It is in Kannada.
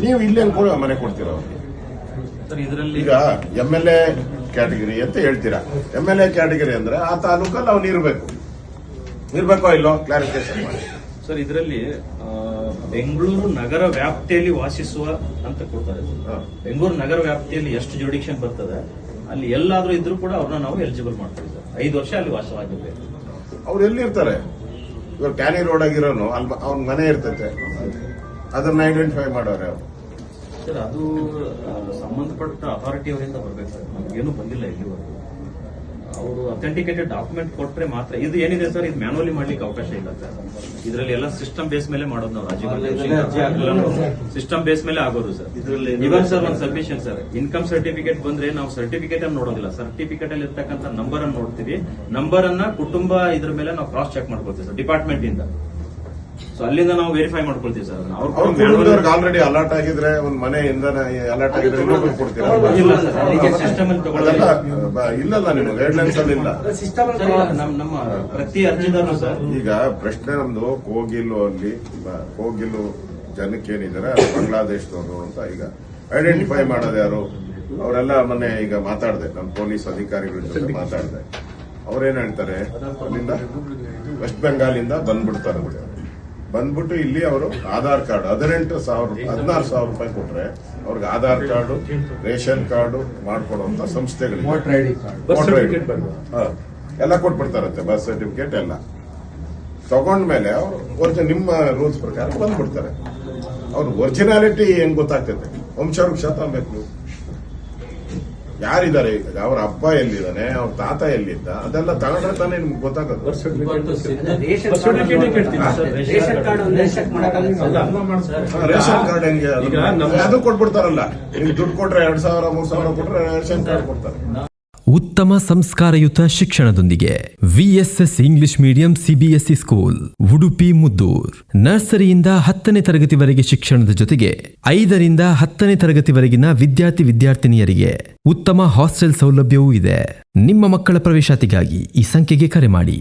ನೀವು ಇಲ್ಲಿ ಅನ್ಕೊಳ್ಳೋ ಮನೆ ಕೊಡ್ತೀರ ಅವ್ರಿಗೆ. ಈಗ MLA ಕ್ಯಾಟಗರಿ ಅಂತ ಹೇಳ್ತೀರಾ. MLA ಕ್ಯಾಟಗರಿ ಅಂದ್ರೆ ಆ ತಾಲೂಕಲ್ಲಿ ಅವ್ನು ಇರ್ಬೇಕೋ ಇಲ್ಲೋ ಕ್ಲಾರಿಫಿಕೇಶನ್ ಮಾಡಿ ಸರ್. ಇದರಲ್ಲಿ ಬೆಂಗಳೂರು ನಗರ ವ್ಯಾಪ್ತಿಯಲ್ಲಿ ವಾಸಿಸುವ ಅಂತ ಕೊಡ್ತಾರೆ. ಬೆಂಗಳೂರು ನಗರ ವ್ಯಾಪ್ತಿಯಲ್ಲಿ ಎಷ್ಟು ಜುಡಿಕ್ಷನ್ ಬರ್ತದೆ ಅಲ್ಲಿ ಎಲ್ಲಾದ್ರೂ ಇದ್ರೂ ಕೂಡ ಅವ್ರನ್ನ ನಾವು ಎಲಿಜಿಬಲ್ ಮಾಡ್ತೀವಿ ಸರ್. 5 ವರ್ಷ ಅಲ್ಲಿ ವಾಸವಾಗಿರ್ಬೇಕು. ಅವ್ರು ಎಲ್ಲಿರ್ತಾರೆ? ಇವಾಗ ಕ್ಯಾನಿ ರೋಡ್ ಆಗಿರೋನು ಅಲ್ಲಿ ಅವ್ನ ಮನೆ ಇರ್ತೈತೆ, ಅದನ್ನ ಐಡೆಂಟಿಫೈ ಮಾಡೋರೆ ಅವರು ಸರ್. ಅದು ಸಂಬಂಧಪಟ್ಟ ಅಥಾರಿಟಿ ಅವರಿಂದ ಬರ್ಬೇಕು ಸರ್. ನಮಗೇನು ಬಂದಿಲ್ಲ ಇಲ್ಲಿವರೆಗೂ. ಅವರು ಅಥೆಂಟಿಕೇಟೆಡ್ ಡಾಕ್ಯುಮೆಂಟ್ ಕೊಟ್ರೆ ಮಾತ್ರ. ಇದು ಏನಿದೆ ಸರ್, ಇದು ಮ್ಯಾನುವಲಿ ಮಾಡ್ಲಿಕ್ಕೆ ಅವಕಾಶ ಇಲ್ಲ ಸರ್. ಇದರಲ್ಲಿ ಎಲ್ಲ ಸಿಸ್ಟಮ್ ಬೇಸ್ ಮೇಲೆ ಮಾಡೋದು ನಾವು. ಸಿಸ್ಟಮ್ ಬೇಸ್ ಮೇಲೆ ಆಗೋದು ಸರ್. ಇವನ್ ಸರ್ ಒಂದು ಸಬ್ಮಿಷನ್ ಸರ್, ಇನ್ಕಮ್ ಸರ್ಟಿಫಿಕೇಟ್ ಬಂದ್ರೆ ನಾವು ಸರ್ಟಿಫಿಕೇಟ್ ಅನ್ನು ನೋಡೋದಿಲ್ಲ. ಸರ್ಟಿಫಿಕೇಟ್ ಅಲ್ಲಿ ಇರ್ತಕ್ಕಂಥ ನಂಬರ್ ಅನ್ನು ನೋಡ್ತೀವಿ. ನಂಬರ್ ಅನ್ನ ಕುಟುಂಬ ಇದ್ರ ಮೇಲೆ ನಾವು ಕ್ರಾಸ್ ಚೆಕ್ ಮಾಡ್ಕೊಳ್ತೀವಿ ಸರ್ ಡಿಪಾರ್ಟ್ಮೆಂಟ್ ಇಂದ. ಸೊ ಅಲ್ಲಿಂದ ನಾವು ವೆರಿಫೈ ಮಾಡ್ಕೊಳ್ತೀವಿ ಸರ್. ಆಲ್ರೆಡಿ ಅಲರ್ಟ್ ಆಗಿದ್ರೆ ಒಂದು ಮನೆಯಿಂದ ಅಲರ್ಟ್ ಆಗಿದ್ರೆ ಇನ್ನೊಬ್ರು ಕೊಡ್ತೀರಾ? ಸಿಸ್ಟಮ್ ಅಲ್ಲಿ ಇಲ್ಲಲ್ಲ, ನಿಮ್ಮ ಗೈಡ್ಲೈನ್ಸ್ ಅಲ್ಲಿ ಇಲ್ಲ. ನಮ್ಮ ಪ್ರತಿ ಅರ್ಜಿದಾರರು ಸರ್. ಈಗ ಪ್ರಶ್ನೆ ನಮ್ದು ಕೋಗಿಲು ಜನಕ್ಕೇನಿದ್ದಾರೆ ಬಾಂಗ್ಲಾದೇಶದವರು ಅಂತ ಈಗ ಐಡೆಂಟಿಫೈ ಮಾಡೋದು ಯಾರು? ಅವರೆಲ್ಲ ಮೊನ್ನೆ ಈಗ ಮಾತಾಡಿದೆ, ನಮ್ಮ ಪೊಲೀಸ್ ಅಧಿಕಾರಿಗಳ ಜೊತೆ ಮಾತಾಡಿದೆ. ಅವ್ರೇನ್ ಹೇಳ್ತಾರೆ, ಅಲ್ಲಿಂದ ವೆಸ್ಟ್ ಬೆಂಗಾಲಿಂದ ಬಂದ್ಬಿಟ್ಟು ಇಲ್ಲಿ ಅವರು ಆಧಾರ್ ಕಾರ್ಡ್ 16,000 ರೂಪಾಯಿ ಕೊಟ್ರೆ ಅವ್ರಿಗೆ ಆಧಾರ್ ಕಾರ್ಡು, ರೇಷನ್ ಕಾರ್ಡು ಮಾಡ್ಕೊಡುವಂತ ಸಂಸ್ಥೆಗಳಿಗೆ ಎಲ್ಲ ಕೊಟ್ಬಿಡ್ತಾರಂತೆ. ಬರ್ತ್ ಸರ್ಟಿಫಿಕೇಟ್ ಎಲ್ಲ ತಗೊಂಡ್ಮೇಲೆ ಅವರು ನಿಮ್ಮ ರೂಲ್ಸ್ ಪ್ರಕಾರ ಬಂದ್ಬಿಡ್ತಾರೆ. ಅವ್ರ ಒರಿಜಿನಾಲಿಟಿ ಹೆಂಗ್ ಗೊತ್ತಾಗ್ತೈತೆ? ವಂಶವೃಕ್ಷ ತಗೋಬೇಕು. ಯಾರಿದ್ದಾರೆ ಈಗ, ಅವ್ರ ಅಪ್ಪ ಎಲ್ಲಿದ್ದಾನೆ, ಅವ್ರ ತಾತ ಎಲ್ಲಿದ್ದ, ಅದೆಲ್ಲ ತಗೊಂಡ್ರೆ ತಾನೇ ನಿಮ್ಗೆ ಗೊತ್ತಾಗೋದು. ರೇಷನ್ ಕಾರ್ಡ್ ಹೆಂಗೆ ಅದು ಕೊಟ್ಬಿಡ್ತಾರಲ್ಲ. ನಿಮ್ಗೆ ದುಡ್ಡು ಕೊಟ್ರೆ 2,000-3,000 ಕೊಟ್ರೆ ರೇಷನ್ ಕಾರ್ಡ್ ಕೊಡ್ತಾರೆ. ಉತ್ತಮ ಸಂಸ್ಕಾರಯುತ ಶಿಕ್ಷಣದೊಂದಿಗೆ VSS English medium CBSE school Udupi Muddur. ನರ್ಸರಿಯಿಂದ 10ನೇ ತರಗತಿವರೆಗೆ ಶಿಕ್ಷಣದ ಜೊತೆಗೆ 5ರಿಂದ 10ನೇ ತರಗತಿವರೆಗಿನ ವಿದ್ಯಾರ್ಥಿನಿಯರಿಗೆ ಉತ್ತಮ ಹಾಸ್ಟೆಲ್ ಸೌಲಭ್ಯವೂ ಇದೆ. ನಿಮ್ಮ ಮಕ್ಕಳ ಪ್ರವೇಶಾತಿಗಾಗಿ ಈ ಸಂಖ್ಯೆಗೆ ಕರೆ ಮಾಡಿ.